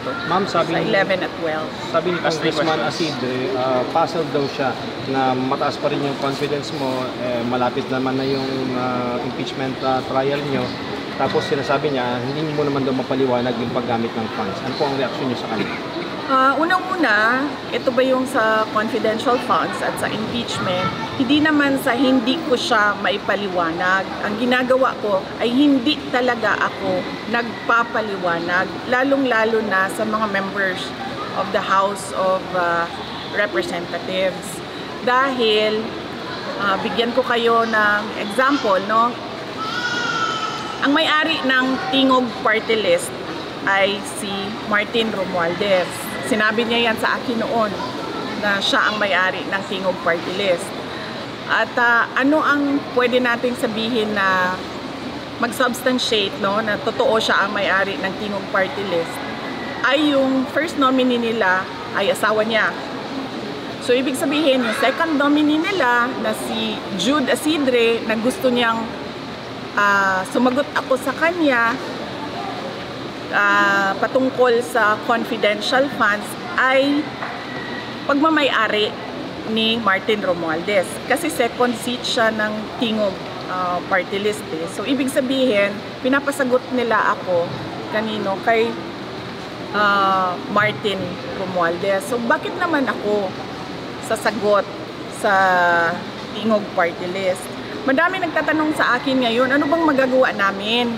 Ma'am, sabi sa ni 11 at 12. Sabi ni Congressman Asidre, puzzled daw siya na mataas pa rin yung confidence mo, malapit naman na yung impeachment trial nyo. Tapos sinasabi niya, hindi mo naman daw mapaliwanag yung paggamit ng funds. Ano po ang reaksyon niyo sa kanila? Unang-una, ito ba yung sa confidential funds at sa impeachment, hindi naman sa hindi ko siya maipaliwanag. Ang ginagawa ko ay hindi talaga ako nagpapaliwanag, lalong-lalo na sa mga members of the House of Representatives. Dahil, bigyan ko kayo ng example, no? Ang may-ari ng Tingog Party List ay si Martin Romualdez. Sinabi niya yan sa akin noon na siya ang may-ari ng Tingog Party List. At ano ang pwede nating sabihin na mag-substantiate, no, na totoo siya ang may-ari ng Tingog Party List, ay yung first nominee nila ay asawa niya. So ibig sabihin, yung second nominee nila na si Jude Asidre, na gusto niyang sumagot ako sa kanya patungkol sa confidential funds, ay pagmamay-ari ni Martin Romualdez. Kasi second seat siya ng Tingog Party List. So ibig sabihin, pinapasagot nila ako kanino? Kay Martin Romualdez. So bakit naman ako sasagot sa Tingog Party List? Madami nagtatanong sa akin ngayon, ano bang magagawa namin?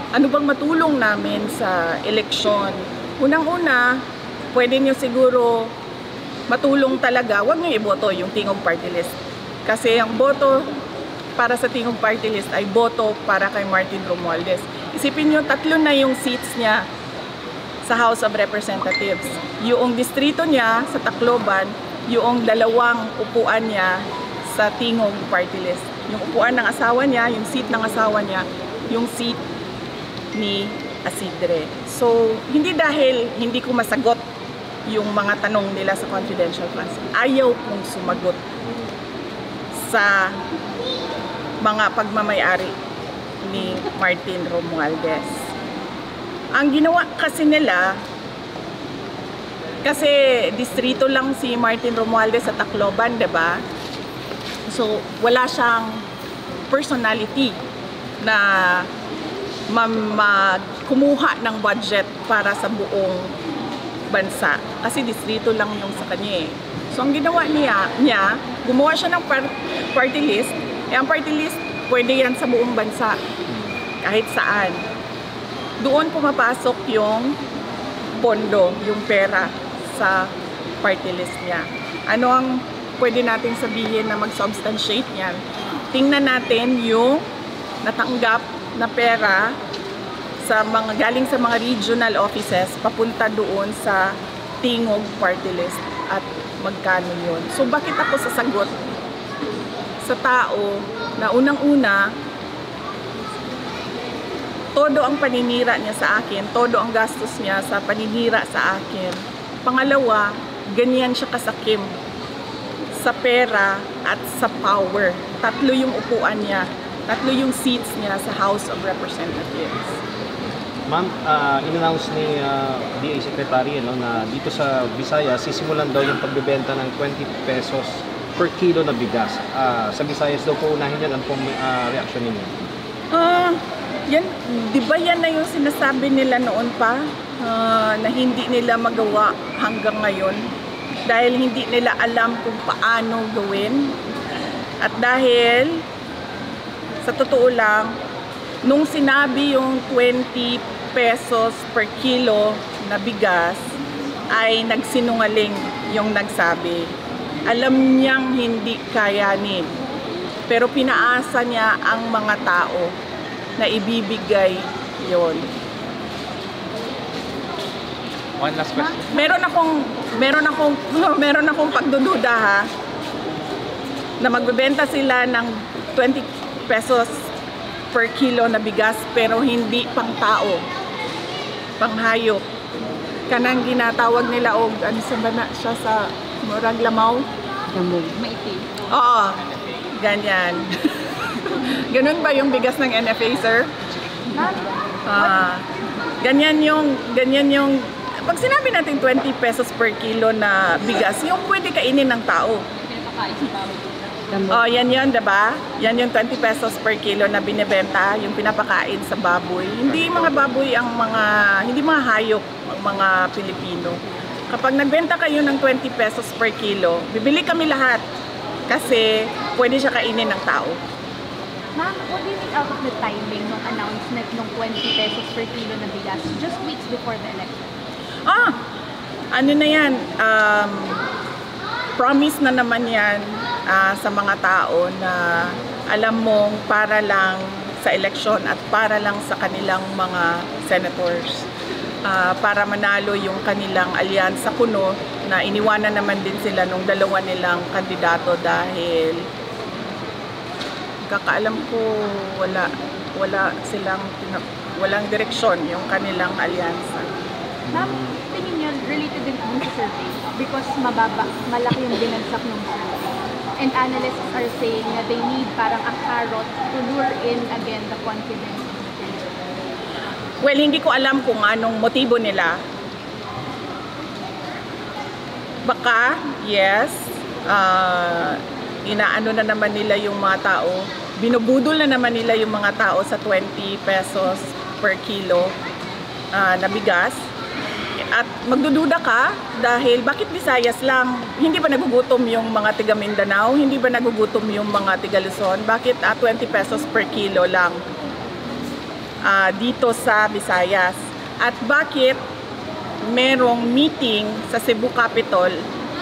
Ano bang matulong namin sa eleksyon? Unang-una, pwede nyo siguro matulong talaga, huwag nyo iboto yung Tingog Party List. Kasi ang boto para sa Tingog Party List ay boto para kay Martin Romualdez. Isipin nyo, 3 na yung seats niya sa House of Representatives. Yung distrito niya sa Tacloban, yung 2 upuan niya sa Tingog Party List. Yung upuan ng asawa niya, yung seat ng asawa niya, yung seat ni Asidre. So, hindi dahil hindi ko masagot yung mga tanong nila sa confidential funds, ayaw kong sumagot sa mga pagmamay-ari ni Martin Romualdez. Ang ginawa kasi nila, kasi distrito lang si Martin Romualdez sa Tacloban, diba? So, wala siyang personality na kumuha ng budget para sa buong bansa. Kasi distrito lang yung sa kanya eh. So, ang ginawa niya, gumawa siya ng party list. Ang party list, pwede yan sa buong bansa. Kahit saan. Doon pumapasok yung pondo, yung pera sa party list niya. Ano ang pwede natin sabihin na mag-substantiate niyan? Tingnan natin yung natanggap na pera sa galing sa mga regional offices papunta doon sa Tingog Party List at magkano yun. So bakit ako sasagot sa tao na unang-una, todo ang paninira niya sa akin, todo ang gastos niya sa paninira sa akin. Pangalawa, ganyan siya kasakim sa pera at sa power. 3 yung upuan niya. 3 yung seats niya sa House of Representatives. Ma'am, in-announce ni DA Secretary na dito sa Visayas, sisimulan daw yung pagbebenta ng 20 pesos per kilo na bigas. Sa Visayas daw po unahin yan. Ano pong reaction ninyo? Yan, di ba yan na yung sinasabi nila noon pa na hindi nila magawa hanggang ngayon dahil hindi nila alam kung paano gawin. At dahil sa totoo lang, nung sinabi yung 20 pesos per kilo na bigas, ay nagsinungaling yung nagsabi. Alam niyang hindi kayanin, pero pinaasa niya ang mga tao na ibibigay yon. One last question. Meron akong pagdududa ha, na magbebenta sila ng 20 pesos per kilo na bigas pero hindi pang tao, pang hayop. Kanang ginatawag nila og ano sa bana siya sa murag lamaw? Lamog. Maitim. Oo. Ganyan. Ganun ba yung bigas ng NFA, sir? Ganyan yung Pag sinabi natin 20 pesos per kilo na bigas, yung pwede kainin ng tao. Oh, yan yun, diba? Yan yung 20 pesos per kilo na binibenta, yung pinapakain sa baboy. Hindi mga baboy ang hindi mga hayop ang mga Pilipino. Kapag nagbenta kayo ng 20 pesos per kilo, bibili kami lahat kasi pwede siya kainin ng tao. Ma'am, what do you think out of the timing ng announcement ng 20 pesos per kilo na bigas just weeks before the election? Ano na yan? Promise na naman yan sa mga tao na alam mong para lang sa eleksyon at para lang sa kanilang mga senators. Para manalo yung kanilang alyansa kuno na iniwanan naman din sila nung dalawa nilang kandidato dahil kakaalam ko walang direksyon yung kanilang alyansa. Ma'am, tingin niyo related din dun sa survey because malaki yung binagsak ng survey. And analysts are saying na they need parang a carrot to lure in again the confidence. Well, hindi ko alam kung anong motibo nila. Baka, yes, inaano na naman nila yung mga tao, binubudol na naman nila yung mga tao sa 20 pesos per kilo na bigas. At magdududa ka dahil bakit Visayas lang? Hindi ba nagugutom yung mga tiga Mindanao? Hindi ba nagugutom yung mga tiga Luzon? Bakit 20 pesos per kilo lang dito sa Visayas? At bakit merong meeting sa Cebu Capitol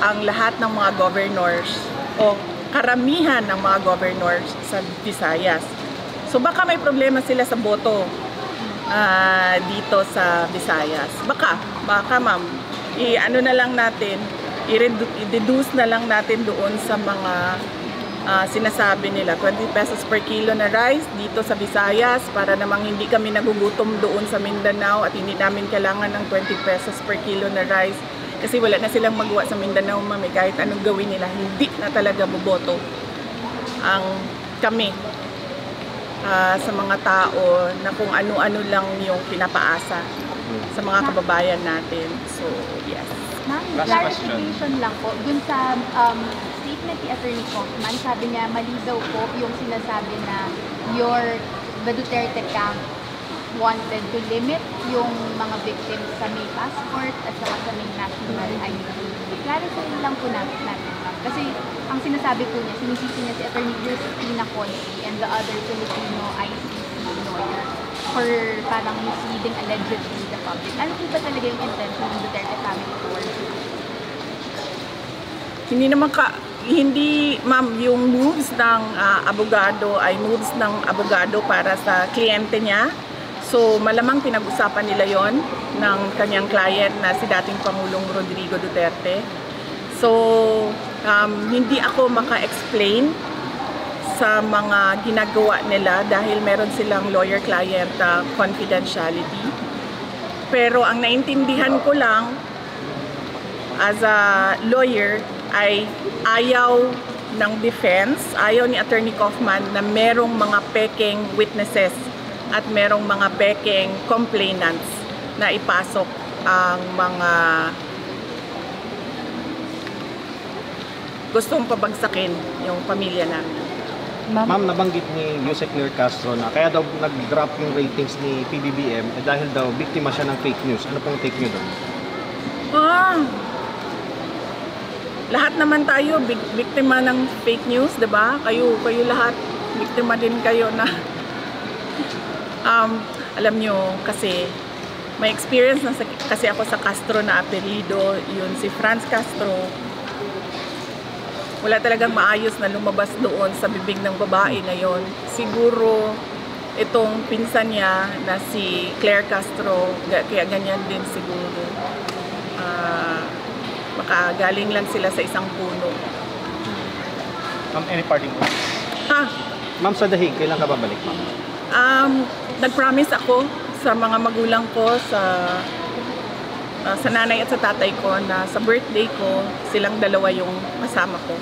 ang lahat ng mga governors o karamihan ng mga governors sa Visayas? So baka may problema sila sa boto dito sa Visayas. Baka ma'am, i-ano na lang natin, i-reduce na lang natin doon sa mga sinasabi nila, 20 pesos per kilo na rice dito sa Visayas para namang hindi kami nagugutom doon sa Mindanao at hindi namin kailangan ng 20 pesos per kilo na rice kasi wala na silang magawa sa Mindanao, mami, kahit anong gawin nila, hindi na talaga boboto ang kami sa mga tao na kung ano-ano lang yung pinapaasa sa mga kababayan natin. So, yes. Ma'am, Last clarification lang po. Dun sa statement ni Attorney Kaufman, sabi niya mali daw po yung sinasabi na the Duterte camp wanted to limit yung mga victims sa may passport at saka sa may national ID. Clarify lang po natin, ma'am. Kasi ang sinasabi po niya, sinisisi niya si Attorney Cristina Conti and the other Filipino ICC lawyer for parang misleading allegedly the public. Ano po ba talaga yung intention ng Duterte family towards it? Hindi, ma'am, yung moves ng abogado ay moves ng abogado para sa kliyente niya. So, malamang pinag-usapan nila yon ng kanyang client na si dating Pangulong Rodrigo Duterte. So, hindi ako maka-explain sa mga ginagawa nila dahil meron silang lawyer-client confidentiality. Pero ang naintindihan ko lang as a lawyer ay ayaw ng defense, ayaw ni Attorney Kaufman na merong mga peking witnesses at merong mga peking complainants na ipasok ang mga gustong pabagsakin yung pamilya namin. Ma'am, nabanggit ni Yusek Claire Castro na kaya daw nag-drop yung ratings ni PBBM dahil daw biktima siya ng fake news. Ano pong take nyo doon? Lahat naman tayo biktima ng fake news, 'di ba? Kayo lahat biktima din kayo na alam nyo kasi may experience na kasi ako sa Castro na apelido, yun si Franz Castro. Wala talagang maayos na lumabas doon sa bibig ng babae na yon. Siguro itong pinsan niya na si Claire Castro, kaya ganyan din siguro. Baka galing lang sila sa isang puno. Ma'am, any parting words? Ma'am, sa dahig, kailan ka babalik, ma'am? Nag-promise ako sa mga magulang ko, sa nanay at sa tatay ko na sa birthday ko, silang dalawa yung kasama ko.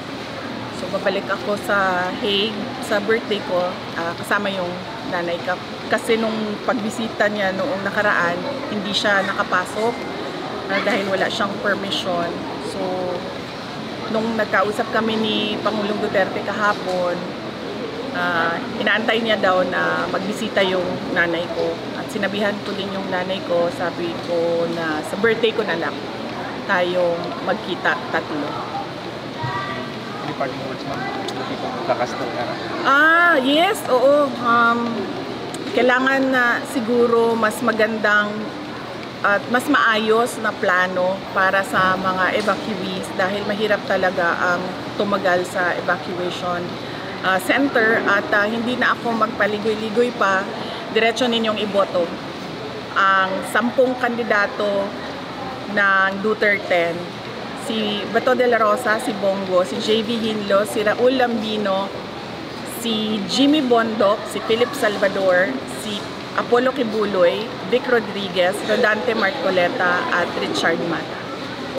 So, babalik ako sa Hague sa birthday ko, kasama yung nanay ko. Kasi nung pagbisita niya noong nakaraan, hindi siya nakapasok. dahil wala siyang permission. So, nung nagkausap kami ni Pangulong Duterte kahapon, inaantay niya daw na magbisita yung nanay ko. At sinabihan ko din yung nanay ko, sabi ko na sa birthday ko na lang tayong magkita tatlo. Any parting words, ma'am? Kakastal ka na. Yes, oo. Kailangan na siguro mas magandang at mas maayos na plano para sa mga evacuees dahil mahirap talaga ang tumagal sa evacuation center at hindi na ako magpaligoy-ligoy pa, diretso ninyong iboto ang 10 kandidato ng Duterte, si Bato de la Rosa, si Bongo, si JV Hinlo, si Raul Lambino, si Jimmy Bondoc, si Philip Salvador, si Apollo Kibuloy, Vic Rodriguez, Rodante Marcoleta at Richard Mata.